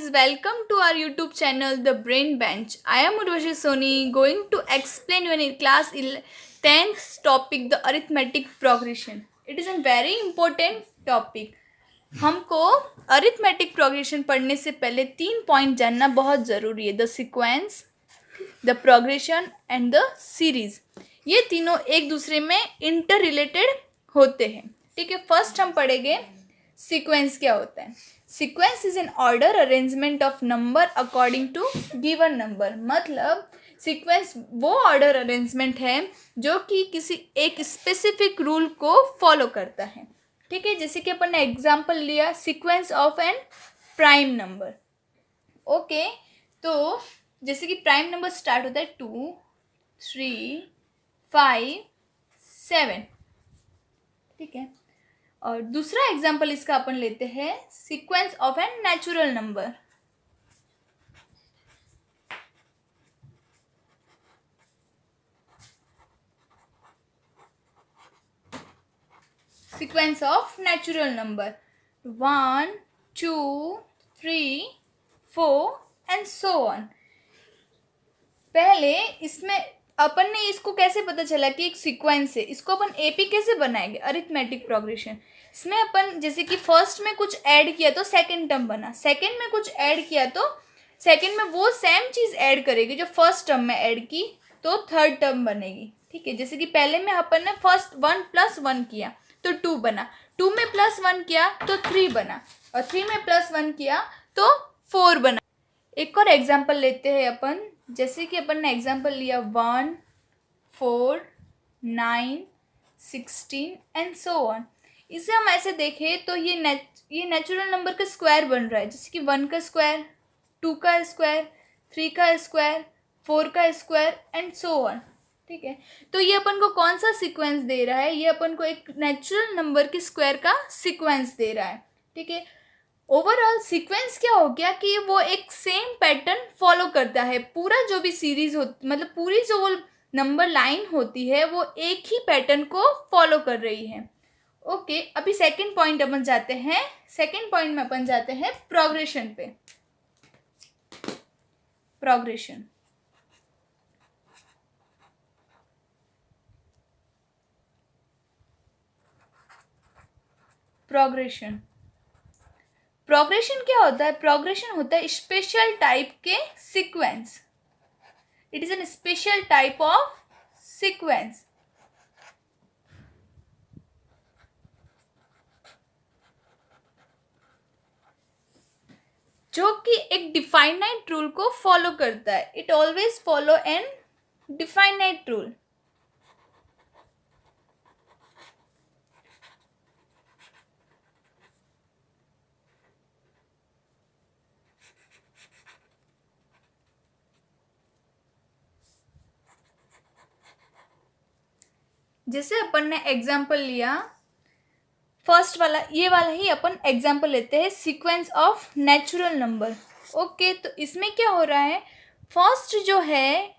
guys, welcome to our YouTube channel The Brain Bench. I am Urvashi Soni going to explain you in class 10th topic the arithmetic progression. It is a very important topic. हमको arithmetic progression पढ़ने से पहले 3 point जानना बहुत ज़रूरी है. The sequence, the progression and the series. ये तीनों एक दूसरे में इंटर रिलेटेड होते हैं. ठीक है, फर्स्ट हम पढ़ेंगे सीक्वेंस क्या होता है. Sequence is an order arrangement of number according to given number. मतलब सीक्वेंस वो ऑर्डर अरेंजमेंट है जो कि किसी एक स्पेसिफिक रूल को फॉलो करता है. ठीक है, जैसे कि अपन ने एग्जाम्पल लिया sequence of n prime number. Okay, तो जैसे कि प्राइम नंबर स्टार्ट होता है 2, 3, 5, 7. ठीक है, और दूसरा एग्जाम्पल इसका अपन लेते हैं sequence of n natural number. Sequence of natural number 1, 2, 3, 4 and so on. पहले इसमें अपन ने इसको कैसे पता चला कि एक सीक्वेंस है, इसको अपन एपी कैसे बनाएंगे, अरिथमेटिक प्रोग्रेशन. इसमें अपन जैसे कि फर्स्ट में कुछ ऐड किया तो सेकंड टर्म बना, सेकंड में कुछ ऐड किया तो सेकंड में वो सेम चीज़ ऐड करेगी जो फर्स्ट टर्म में ऐड की तो थर्ड टर्म बनेगी. ठीक है, जैसे कि पहले में अपन ने फर्स्ट 1 + 1 किया तो 2 बना, 2 में +1 किया तो 3 बना, और 3 में +1 किया तो 4 बना. एक और एग्जाम्पल लेते हैं अपन, जैसे कि अपन ने एग्जाम्पल लिया 1, 4, 9, 16 एंड सो ऑन. इसे हम ऐसे देखें तो ये नेचुरल नंबर का स्क्वायर बन रहा है, जैसे कि 1 का स्क्वायर, 2 का स्क्वायर, 3 का स्क्वायर, 4 का स्क्वायर एंड सो ऑन. ठीक है, तो ये अपन को कौन सा सीक्वेंस दे रहा है, ये अपन को एक नेचुरल नंबर के स्क्वायर का सीक्वेंस दे रहा है. ठीक है, ओवरऑल सीक्वेंस क्या हो गया कि वो एक सेम पैटर्न फॉलो करता है. पूरा जो भी सीरीज हो, मतलब पूरी जो वो नंबर लाइन होती है वो एक ही पैटर्न को फॉलो कर रही है. ओके, अभी सेकंड पॉइंट अपन जाते हैं. सेकंड पॉइंट में अपन जाते हैं प्रोग्रेशन पे. प्रोग्रेशन प्रोग्रेशन प्रोग्रेशन क्या होता है. प्रोग्रेशन होता है स्पेशल टाइप के sequence. It is an special type of sequence. जो कि एक डिफाइनाइट रूल को फॉलो करता है. It always follow an definite rule. जैसे अपन ने एग्जाम्पल लिया फर्स्ट वाला, ये वाला ही अपन एग्जाम्पल लेते हैं sequence of natural number. Okay, तो इसमें क्या हो रहा है, फर्स्ट जो है,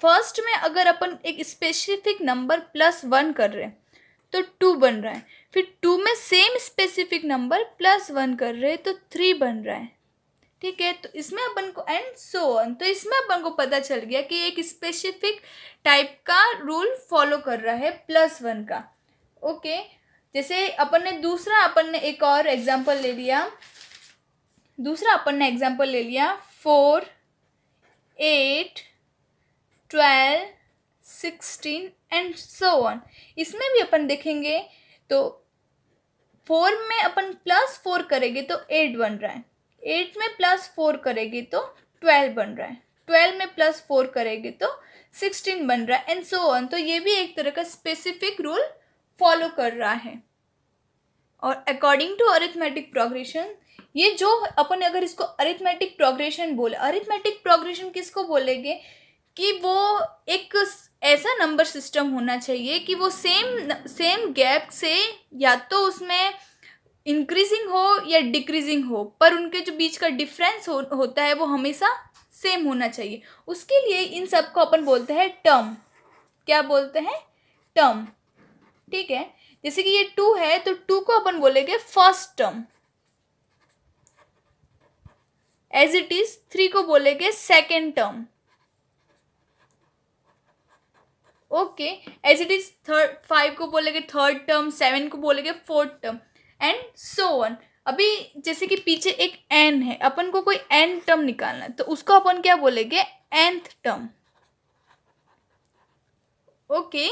फर्स्ट में अगर अपन एक स्पेसिफिक नंबर +1 कर रहे हैं तो 2 बन रहा है, फिर 2 में सेम स्पेसिफिक नंबर +1 कर रहे हैं तो 3 बन रहा है. ठीक है, तो इसमें अपन को एंड सो ऑन. तो इसमें अपन को पता चल गया कि एक स्पेसिफिक टाइप का रूल फॉलो कर रहा है +1 का. ओके, जैसे अपन ने एक और एग्जांपल ले लिया. दूसरा अपन ने एग्जांपल ले लिया 4, 8, 12, 16 एंड सो ऑन. इसमें भी अपन देखेंगे तो 4 में अपन +4 करेंगे तो 8 बन रहा है, 8 में +4 करेंगे तो 12 बन रहा है, 12 में +4 करेंगे तो 16 बन रहा है एंड सो ऑन. तो ये भी एक तरह का स्पेसिफिक रूल फॉलो कर रहा है. और अकॉर्डिंग टू अरिथमेटिक प्रोग्रेशन, ये जो अपन अगर इसको अरिथमेटिक प्रोग्रेशन बोले, अरिथमेटिक प्रोग्रेशन किसको बोलेंगे कि वो एक ऐसा नंबर सिस्टम होना चाहिए कि वो सेम गैप से या तो उसमें इंक्रीजिंग हो या डिक्रीजिंग हो, पर उनके जो बीच का डिफरेंस होता है वो हमेशा सेम होना चाहिए. उसके लिए इन सब को अपन बोलते हैं टर्म. क्या बोलते हैं, टर्म. ठीक है, जैसे कि ये 2 है तो 2 को अपन बोलेंगे first term. As it is 3 को बोलेंगे second term. Okay, as it is 5 को बोलेंगे थर्ड टर्म, 7 को बोलेंगे fourth term, and so on. अभी जैसे कि पीछे एक एन है, अपन को कोई एन टर्म निकालना है, तो उसको अपन क्या बोलेंगे, nth टर्म. ओके,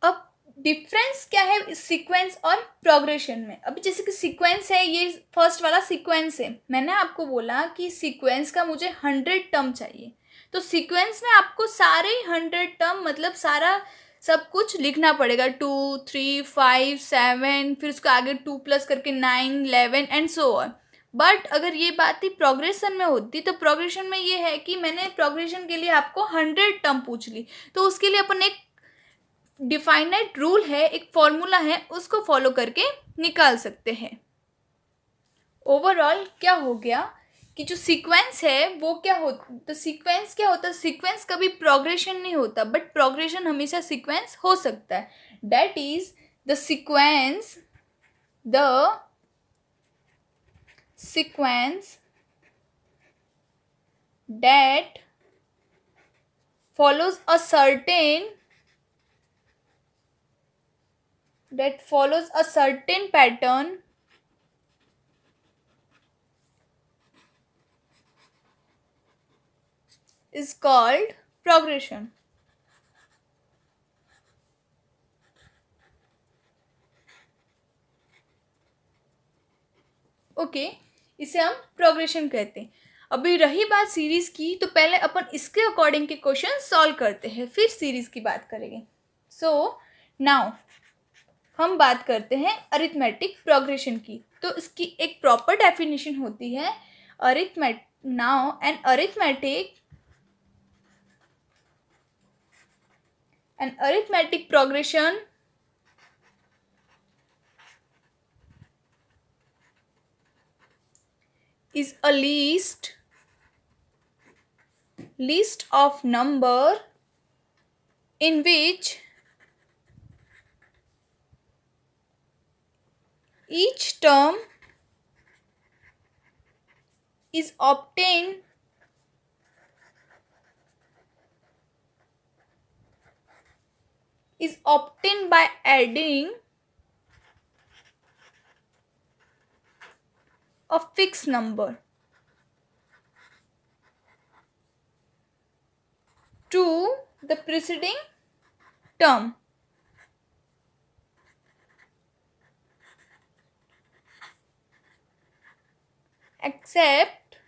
अब डिफरेंस क्या है सीक्वेंस और प्रोग्रेशन में. अभी जैसे कि सीक्वेंस है, ये फर्स्ट वाला सीक्वेंस है. मैंने आपको बोला कि सीक्वेंस का मुझे 100 टर्म चाहिए, तो सीक्वेंस में आपको सारे 100 टर्म मतलब सारा सब कुछ लिखना पड़ेगा. 2 3 5 7, फिर उसको आगे 2 प्लस करके 9 11 एंड सो ऑन. बट अगर ये बात ही प्रोग्रेशन में होती, तो प्रोग्रेशन में ये है कि मैंने प्रोग्रेशन के लिए आपको 100 टर्म पूछ ली, तो उसके लिए अपन एक डिफाइनाइट रूल है, एक फॉर्मूला है, उसको फॉलो करके निकाल सकते हैं. ओवरऑल क्या हो गया कि जो सीक्वेंस है वो क्या होता, तो सीक्वेंस क्या होता है, सीक्वेंस कभी प्रोग्रेशन नहीं होता, बट प्रोग्रेशन हमेशा सीक्वेंस हो सकता है. That is the sequence that follows a certain pattern is called progression. Okay, इसे हम प्रोग्रेशन कहते हैं. अभी रही बात सीरीज की, तो पहले अपन इसके अकॉर्डिंग के क्वेश्चन सॉल्व करते हैं, फिर सीरीज की बात करेंगे. सो नाउ हम बात करते हैं अरिथमेटिक प्रोग्रेशन की. तो इसकी एक प्रॉपर डेफिनेशन होती है. Now an arithmetic progression is a list of number in which each term is obtained by adding a fixed number to the preceding term. Except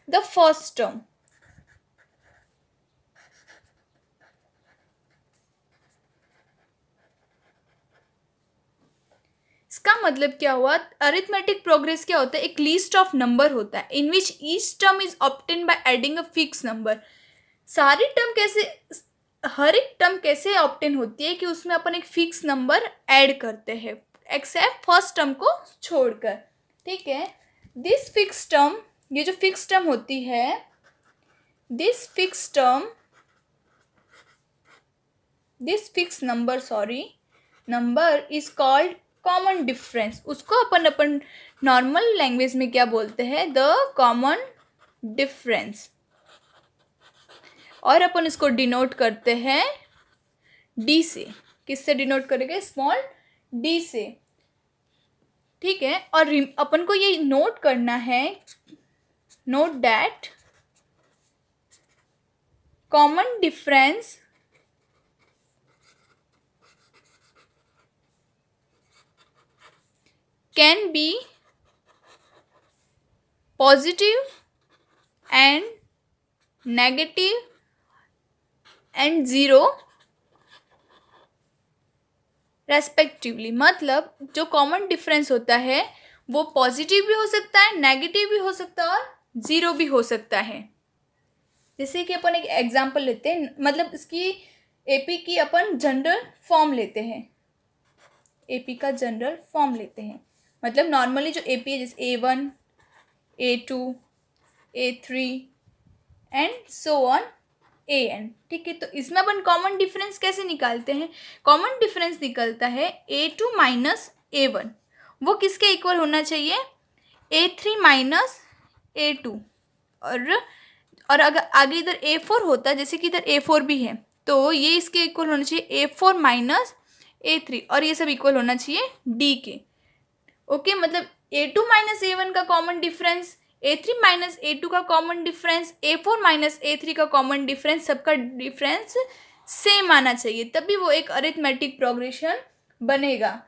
the first term. इसका मतलब क्या हुआ, अरिथमेटिक प्रोग्रेस क्या होता है, एक लिस्ट ऑफ नंबर होता है in which each term is obtain by adding a fix number. सारी टर्म कैसे, हर एक टर्म कैसे ऑब्टेन होती है कि उसमें अपन एक फिक्स नंबर ऐड करते हैं, एक्सेप्ट फर्स्ट टर्म को छोड़कर. ठीक है, दिस फिक्स टर्म, ये जो फिक्स टर्म होती है, this fix number is called common difference. उसको अपन नॉर्मल लैंग्वेज में क्या बोलते हैं, द कॉमन डिफरेंस. और अपन इसको डिनोट करते हैं डी से. किससे डिनोट करेंगे, स्मॉल डी से. ठीक है, और अपन को ये नोट करना है, note that common difference can be positive and negative and 0 respectively. मतलब जो कॉमन डिफरेंस होता है वो पॉजिटिव भी हो सकता है, नेगेटिव भी हो सकता है और 0 भी हो सकता है. जैसे कि अपन एक एग्जांपल लेते हैं, मतलब इसकी एपी की अपन जनरल फॉर्म लेते हैं. एपी का जनरल फॉर्म लेते हैं, मतलब नॉर्मली जो एपी है जैसे A1, A2, A3 and so on AN. ठीक है, तो इसमें अपन कॉमन डिफरेंस कैसे निकालते हैं, कॉमन डिफरेंस निकलता है A2 माइनस A1. वो किसके इक्वल होना चाहिए, A3 माइनस A2 और अगर आगे इधर A4 होता, जैसे कि इधर A4 भी है, तो ये इसके इक्वल होना चाहिए A4 माइनस A3 और ये सब इक्वल होना चाहिए D के। ओके, मतलब A2 माइनस A1 का common difference, A3 minus A2 का common difference, A4 minus A3 का कॉमन डिफरेंस, सबका डिफरेंस सेम आना चाहिए, तभी वो एक अरिथमेटिक प्रोग्रेशन बनेगा।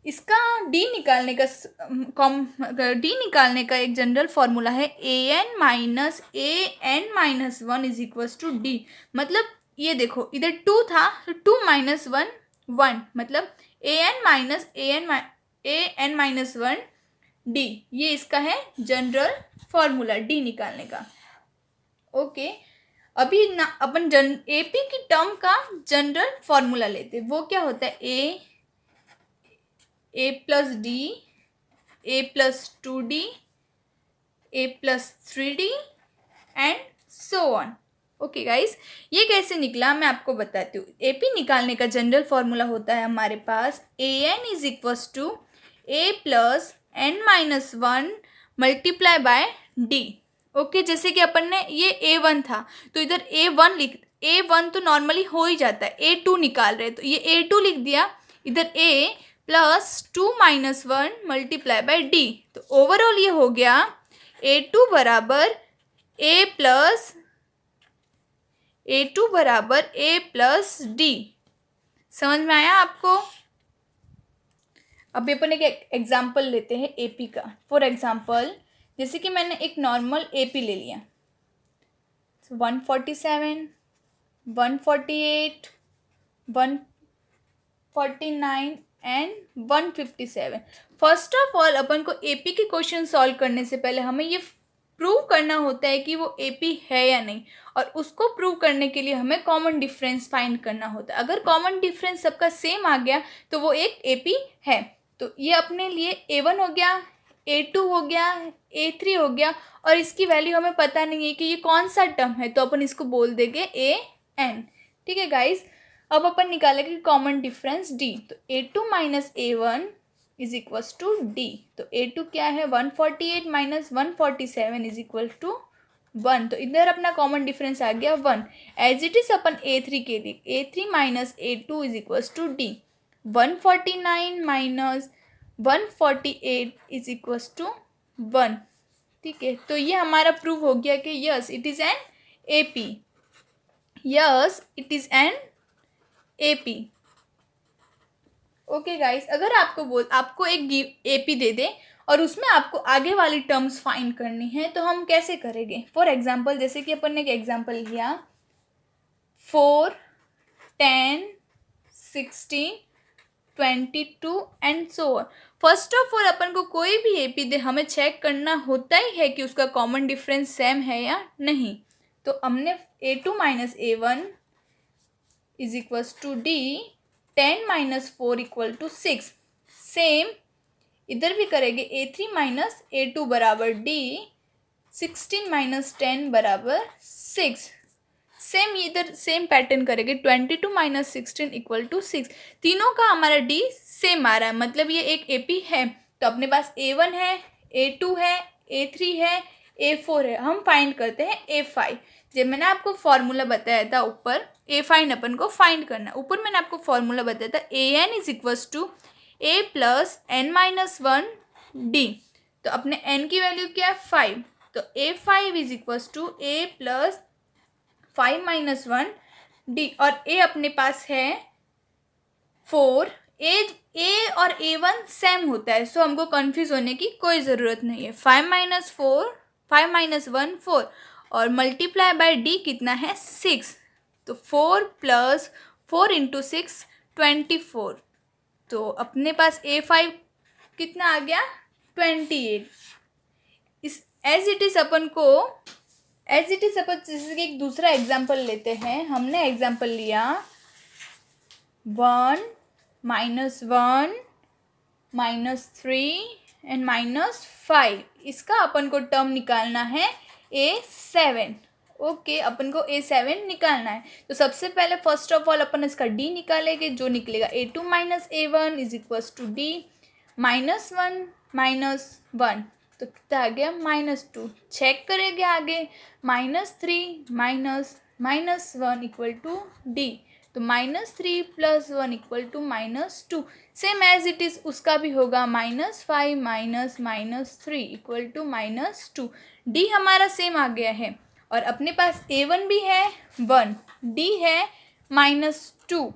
इसका डी निकालने का एक जनरल फॉर्मूला है an minus an-1 is equals to D. मतलब ये देखो, इधर 2 था तो 2 माइनस 1 1, मतलब an-1 डी, ये इसका है जनरल फॉर्मूला डी निकालने का। ओके, अभी ना अपन एपी की टर्म का जनरल फॉर्मूला लेते, वो क्या होता है, a plus D, a plus 2d, a plus 3d and so on. Okay guys, ये कैसे निकला मैं आपको बताती हूँ। एपी निकालने का जनरल फॉर्मूला होता है हमारे पास an is equals to a plus n-1 multiply by D. Okay, जैसे कि अपन ने ये A1 था तो इधर A1 तो नॉर्मली हो ही जाता है, A2 निकाल रहे तो ये A2 लिख दिया, इधर A plus 2 minus 1 multiply by D. तो ओवरऑल ये हो गया A2 बराबर A प्लस डी। समझ में आया आपको? अभी अपन एक एग्जाम्पल लेते हैं एपी का। फॉर एग्जाम्पल, जैसे कि मैंने एक नॉर्मल एपी ले लिया, 147, 148, 149 एंड 157। फर्स्ट ऑफ ऑल अपन को एपी के क्वेश्चन सॉल्व करने से पहले हमें ये प्रूव करना होता है कि वो एपी है या नहीं, और उसको प्रूव करने के लिए हमें कॉमन डिफरेंस फाइंड करना होता है। अगर कॉमन डिफरेंस सबका सेम आ गया तो वो एक एपी है। तो ये अपने लिए A1 हो गया, A2 हो गया, A3 हो गया, और इसकी वैल्यू हमें पता नहीं है कि ये कौन सा टर्म है, तो अपन इसको बोल देंगे AN। ठीक है गाइस, अब अपन निकालेंगे कॉमन डिफरेंस D। तो A2 minus A1 is equals to D। तो A2 क्या है, 148 माइनस 147 इज इक्वल टू 1। तो इधर अपना कॉमन डिफरेंस आ गया 1। एज इट इज अपन A3 के लिए, A3 minus A2 is equals to D। 149 minus 148 is equals to 1। ठीक है, तो ये हमारा प्रूव हो गया कि yes it is an AP. Yes it is an AP. Okay guys, अगर आपको एक एपी दे दे और उसमें आपको आगे वाली टर्म्स फाइंड करनी है तो हम कैसे करेंगे? फॉर एग्जांपल, जैसे कि अपन ने एक एग्जांपल लिया 4, 10, 16, 22 and so on. First of all अपन को कोई भी एपी दे, हमें चेक करना होता ही है कि उसका कॉमन डिफरेंस सेम है या नहीं। तो हमने A2 minus A1 is equals to D, 10 minus 4 equal to 6। Same इधर भी करेंगे, A3 माइनस A2 बराबर D, 16 माइनस 10 बराबर 6। सेम इधर सेम पैटर्न करेंगे, 22 माइनस 16 इक्वल टू 6। तीनों का हमारा D सेम आ रहा है, मतलब ये एक एपी है। तो अपने पास A1 है, A2 है, A3 है, A4 है। हम फाइंड करते हैं A5। जब मैंने आपको फॉर्मूला बताया था ऊपर, A5 अपन को फाइंड करना है। ऊपर मैंने आपको फॉर्मूला बताया था AN is equals to A plus n-1 D। तो अपने n की वैल्यू क्या है, 5। तो A5 is equals to A plus 5 minus 1 D, और A अपने पास है 4। A और A1 सेम होता है, सो हमको कंफ्यूज होने की कोई ज़रूरत नहीं है। 5 माइनस 1 4, और मल्टीप्लाई बाय D कितना है, 6। तो 4 प्लस 4 इंटू 6 24। तो अपने पास A5 कितना आ गया, 28। इस एज इट इज़ अपन जैसे कि एक दूसरा एग्जाम्पल लेते हैं। हमने एग्जाम्पल लिया 1 माइनस 1 माइनस 3 एंड माइनस 5। इसका अपन को टर्म निकालना है A7। ओके, अपन को A7 निकालना है। तो सबसे पहले फर्स्ट ऑफ ऑल अपन इसका D निकालेंगे, जो निकलेगा A2 minus A1 is equals to D, -1 -1 तो कितना आ गया -2। चेक करेंगे आगे, -3 minus one equal to D, तो -3 + 1 equal to -2। Same as it is उसका भी होगा -5 माइनस -3 इक्वल टू -2। डी हमारा सेम आ गया है और अपने पास A1 भी है 1, डी है -2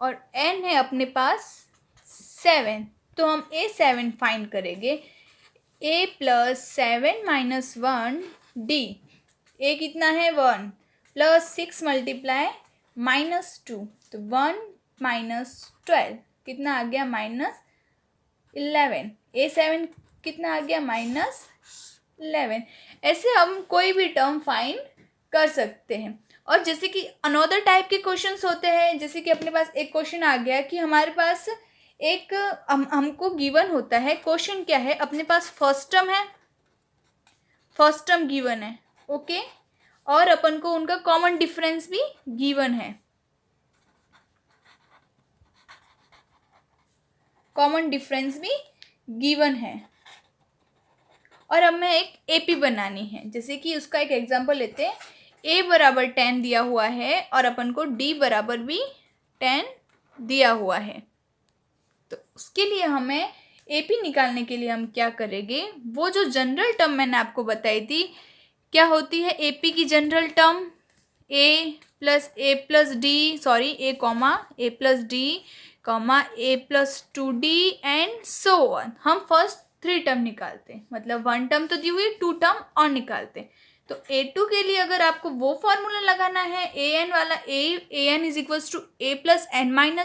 और n है अपने पास 7। तो हम A7 फाइंड करेंगे। A + 7 - 1 D, A कितना है 1 + 6 × -2, तो 1 - 12 कितना आ गया -11। A7 कितना आ गया -11। ऐसे हम कोई भी टर्म फाइंड कर सकते हैं। और जैसे कि अनदर टाइप के क्वेश्चंस होते हैं, जैसे कि अपने पास एक क्वेश्चन आ गया कि हमारे पास एक हमको गिवन होता है। क्वेश्चन क्या है, अपने पास फर्स्ट टर्म है, फर्स्ट टर्म गिवन है, ओके, और अपन को उनका कॉमन डिफरेंस भी गिवन है, कॉमन डिफरेंस भी गिवन है, और हमें एक एपी बनानी है। जैसे कि उसका एक एग्जांपल लेते हैं। a बराबर 10 दिया हुआ है और अपन को d बराबर भी 10 दिया हुआ है। तो उसके लिए हमें एपी निकालने के लिए हम क्या करेंगे, वो जो जनरल टर्म मैंने आपको बताई थी, क्या होती है एपी की general term, a + d, sorry a + d, a + 2d and so on. हम फर्स्ट 3 टर्म निकालते हैं, मतलब 1 टर्म तो दी हुई, 2 टर्म और निकालते हैं। तो A2 के लिए अगर आपको वो फॉर्मूला लगाना है an वाला, an = a + n - 1 ×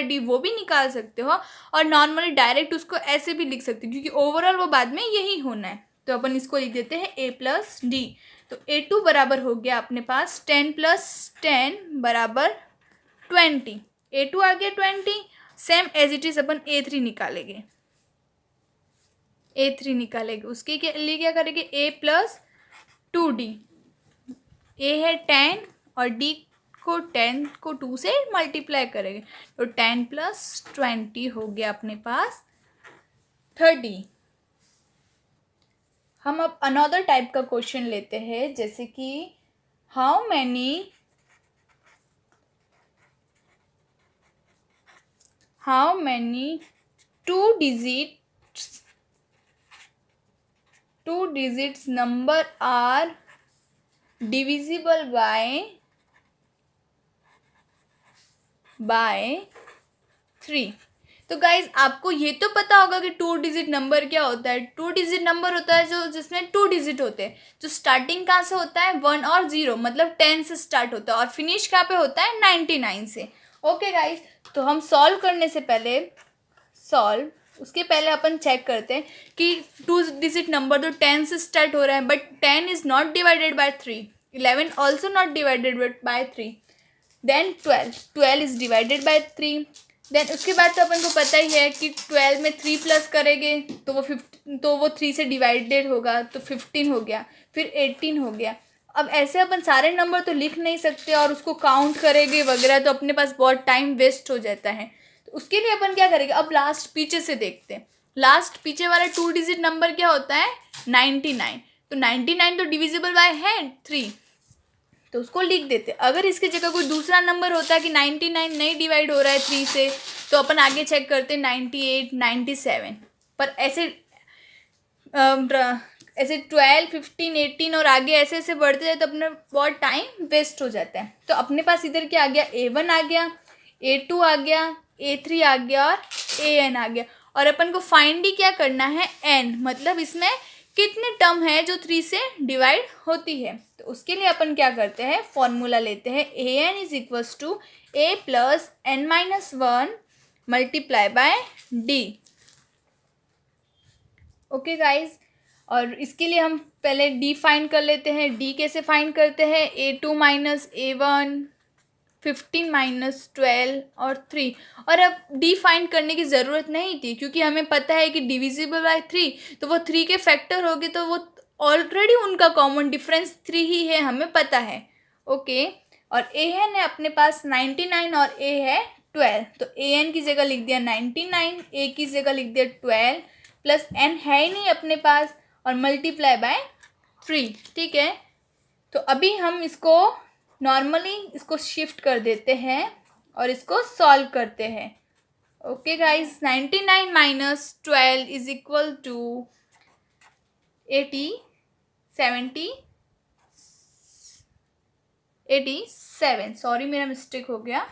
d, वो भी निकाल सकते हो और नॉर्मली डायरेक्ट उसको ऐसे भी लिख सकते हो, क्योंकि ओवरऑल वो बाद में यही होना है। तो अपन इसको लिख देते हैं a + d। तो A2 बराबर हो गया अपने पास 10 + 10 = 20। A2 आ गया 20। सेम एज इट इज अपन A3 निकालेंगे, उसके लिए क्या करेंगे, a + 2d, a है 10 और d को 10 को 2 से मल्टीप्लाई करेंगे, तो 10 + 20 हो गया अपने पास 30। हम अब अनदर टाइप का क्वेश्चन लेते हैं, जैसे कि how many 2 digits number are divisible by 3। तो गाइज आपको ये तो पता होगा कि 2 डिजिट नंबर क्या होता है। 2 डिजिट नंबर होता है जो जिसमें 2 डिजिट होते हैं, जो स्टार्टिंग कहाँ से होता है 1 और 0, मतलब 10 से स्टार्ट होता है और फिनिश कहाँ पे होता है 99 से। ओके गाइज, तो हम सॉल्व करने से पहले उसके पहले अपन चेक करते हैं कि 2 डिजिट नंबर तो 10 से स्टार्ट हो रहा है, but 10 is not divided by 3, 11 also not divided by 3, then 12 is divided by 3। Then उसके बाद तो अपन को पता ही है कि 12 में 3 प्लस करेंगे तो वो 3 से डिवाइडेड होगा, तो 15 हो गया, फिर 18 हो गया। अब ऐसे अपन सारे नंबर तो लिख नहीं सकते और उसको काउंट करेंगे वगैरह, तो अपने पास बहुत टाइम वेस्ट हो जाता है। तो उसके लिए अपन क्या करेंगे, अब लास्ट पीछे से देखते हैं। लास्ट पीछे वाला 2 डिजिट नंबर क्या होता है 99। तो 99 तो डिविजिबल बाय है 3, तो उसको लिख देते। अगर इसकी जगह कोई दूसरा नंबर होता है कि 99 नहीं डिवाइड हो रहा है 3 से, तो अपन आगे चेक करते 98, 97। पर ऐसे 12, 15, 18 और आगे ऐसे ऐसे बढ़ते जाए तो अपना बहुत टाइम वेस्ट हो जाता है। तो अपने पास इधर क्या आ गया, A1 आ गया, A2 आ गया, A3 आ गया और AN आ गया। और अपन को फाइंड ही क्या करना है n, मतलब इसमें कितने टर्म है जो 3 से डिवाइड होती है। तो उसके लिए अपन क्या करते हैं, फॉर्मूला लेते हैं an = a + n - 1 × d। Okay guys, और इसके लिए हम पहले d फाइंड कर लेते हैं। d कैसे फाइंड करते हैं, A2 - A1, 15 - 12 और 3। और अब d फाइंड करने की ज़रूरत नहीं थी, क्योंकि हमें पता है कि डिविजिबल बाय 3, तो वो 3 के फैक्टर हो गए, तो वो ऑलरेडी उनका कॉमन डिफरेंस 3 ही है, हमें पता है। ओके, और an है अपने पास 99 और a है 12, तो an की जगह लिख दिया 99, a की जगह लिख दिया 12, प्लस n है ही नहीं अपने पास, और मल्टीप्लाई बाय 3, ठीक है। तो अभी हम इसको नॉर्मली इसको शिफ्ट कर देते हैं और इसको सॉल्व करते हैं। Okay guys, 99 minus 12 is equal to 87, sorry मेरा मिस्टेक हो गया,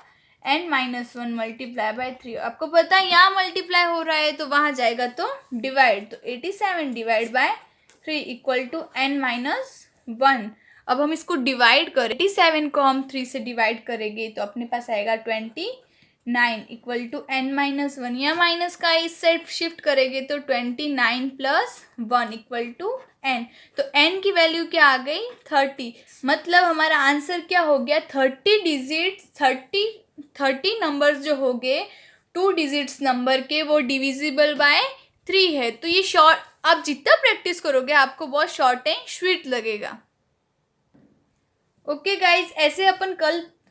n माइनस 1 मल्टीप्लाई बाय 3। आपको पता है यहाँ मल्टीप्लाई हो रहा है तो वहाँ जाएगा तो डिवाइड, तो 87 divide by 3 equal to n minus 1। अब हम इसको डिवाइड करें, 87 को हम 3 से डिवाइड करेंगे तो अपने पास आएगा 29 इक्वल टू n माइनस 1। या माइनस का इस साइड शिफ्ट करेंगे तो 29 प्लस 1 इक्वल टू n। तो n की वैल्यू क्या आ गई 30, मतलब हमारा आंसर क्या हो गया 30 डिजिट्स, 30 नंबर्स जो हो गए 2 डिजिट्स नंबर के वो डिविजिबल बाय 3 है। तो ये शॉर्ट, आप जितना प्रैक्टिस करोगे आपको बहुत शॉर्ट एंड स्वीट लगेगा। ओके गाइज, ऐसे अपन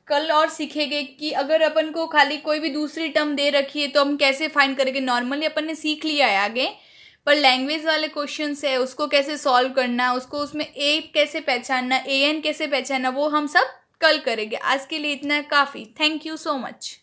कल और सीखेंगे कि अगर अपन को खाली कोई भी दूसरी टर्म दे रखी है तो हम कैसे फाइंड करेंगे। नॉर्मली अपन ने सीख लिया है आगे, पर लैंग्वेज वाले क्वेश्चंस है उसको कैसे सॉल्व करना, उसको उसमें ए कैसे पहचानना, an कैसे पहचानना, वो हम सब कल करेंगे। आज के लिए इतना काफ़ी। Thank you so much.